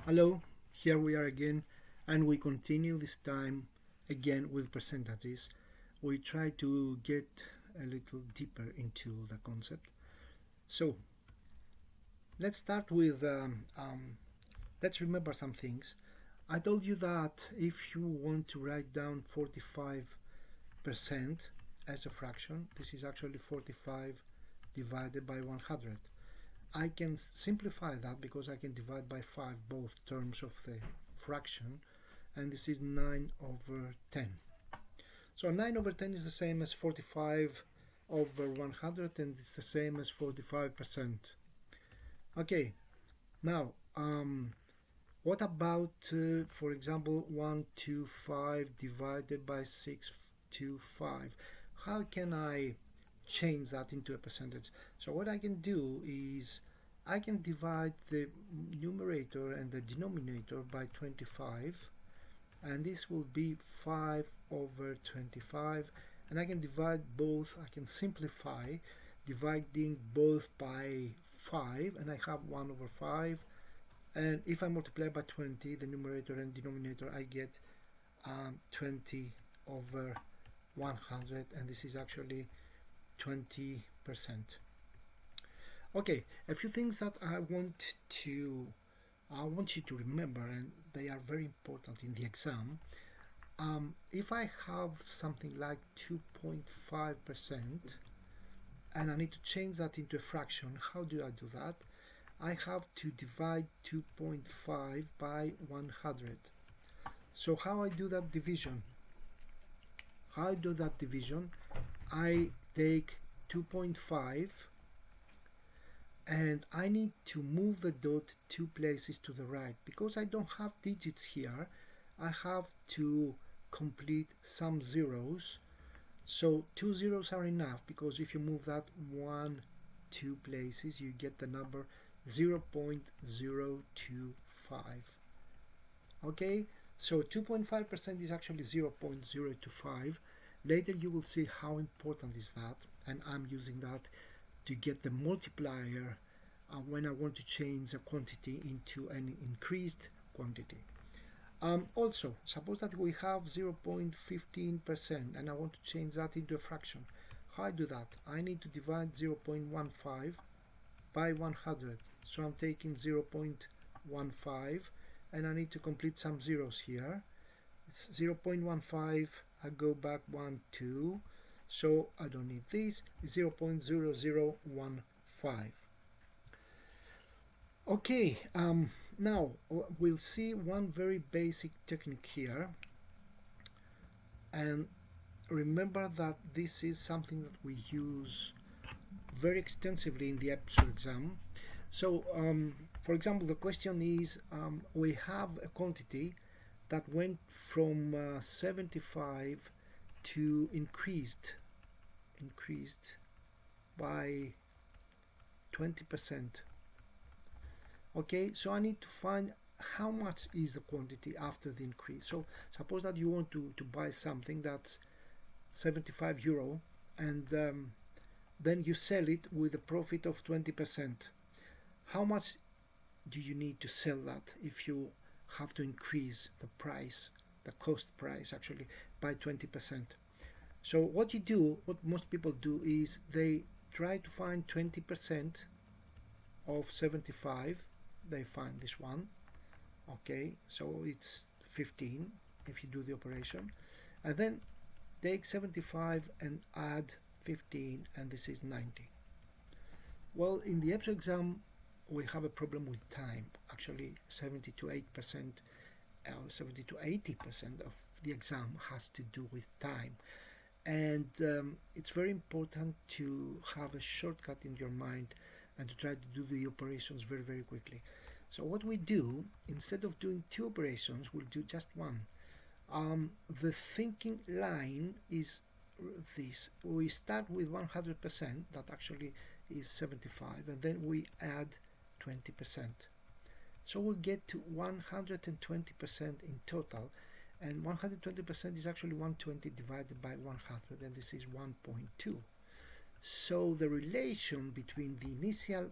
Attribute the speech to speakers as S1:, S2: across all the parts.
S1: Hello, here we are again, and we continue this time again with percentages. We try to get a little deeper into the concept. So let's start with let's remember some things. I told you that if you want to write down 45% as a fraction, this is actually 45 divided by 100. I can simplify that because I can divide by 5 both terms of the fraction, and this is 9 over 10. So 9 over 10 is the same as 45 over 100, and it's the same as 45%. Okay, now what about for example 125 divided by 625? How can I change that into a percentage? So what I can do is I can divide the numerator and the denominator by 25, and this will be 5 over 25, and I can divide both. I can simplify dividing both by 5, and I have 1 over 5, and if I multiply by 20 the numerator and denominator, I get 20 over 100, and this is actually 20%. Okay, a few things that I want you to remember, and they are very important in the exam. If I have something like 2.5% and I need to change that into a fraction, how do I do that? I have to divide 2.5 by 100. So how I do that division? I take 2.5 and I need to move the dot 2 places to the right. Because I don't have digits here, I have to complete some zeros. So 2 zeros are enough, because if you move that 2 places, you get the number 0.025. Okay, so 2.5% is actually 0.025. Later you will see how important is that, and I'm using that to get the multiplier when I want to change a quantity into an increased quantity. Also, suppose that we have 0.15% and I want to change that into a fraction. How I do that? I need to divide 0.15 by 100. So I'm taking 0.15 and I need to complete some zeros here. It's 0.15, I go back 1, 2, so I don't need this. 0.0015. Okay, now we'll see one very basic technique here, and remember that this is something that we use very extensively in the Epso exam. So for example, the question is we have a quantity that went from 75 to increased by 20%. Okay, so I need to find how much is the quantity after the increase. So suppose that you want to buy something that's 75 euro, and then you sell it with a profit of 20%. How much do you need to sell that if you have to increase the price, the cost price actually, by 20%? So what you do, what most people do, is they try to find 20% of 75. They find this one. Okay, so it's 15 if you do the operation, and then take 75 and add 15, and this is 90. Well, in the Epso exam we have a problem with time. Actually 70 to 80% of the exam has to do with time, and it's very important to have a shortcut in your mind and to try to do the operations very, very quickly. So what we do, instead of doing 2 operations, we'll do just one. The thinking line is this. We start with 100%, that actually is 75, and then we add 20%. So we'll get to 120% in total, and 120% is actually 120 divided by 100, and this is 1.2. So the relation between the initial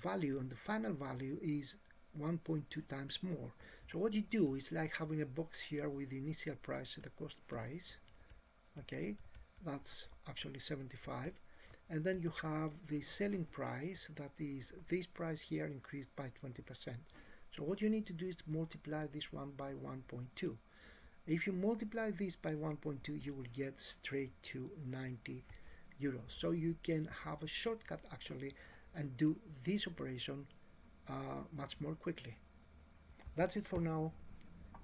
S1: value and the final value is 1.2 times more. So what you do is like having a box here with the initial price and the cost price. Okay, that's actually 75, and then you have the selling price, that is this price here increased by 20%. So what you need to do is to multiply this one by 1.2. If you multiply this by 1.2, you will get straight to 90 euros. So you can have a shortcut actually and do this operation much more quickly. That's it for now.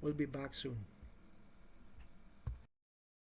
S1: We'll be back soon.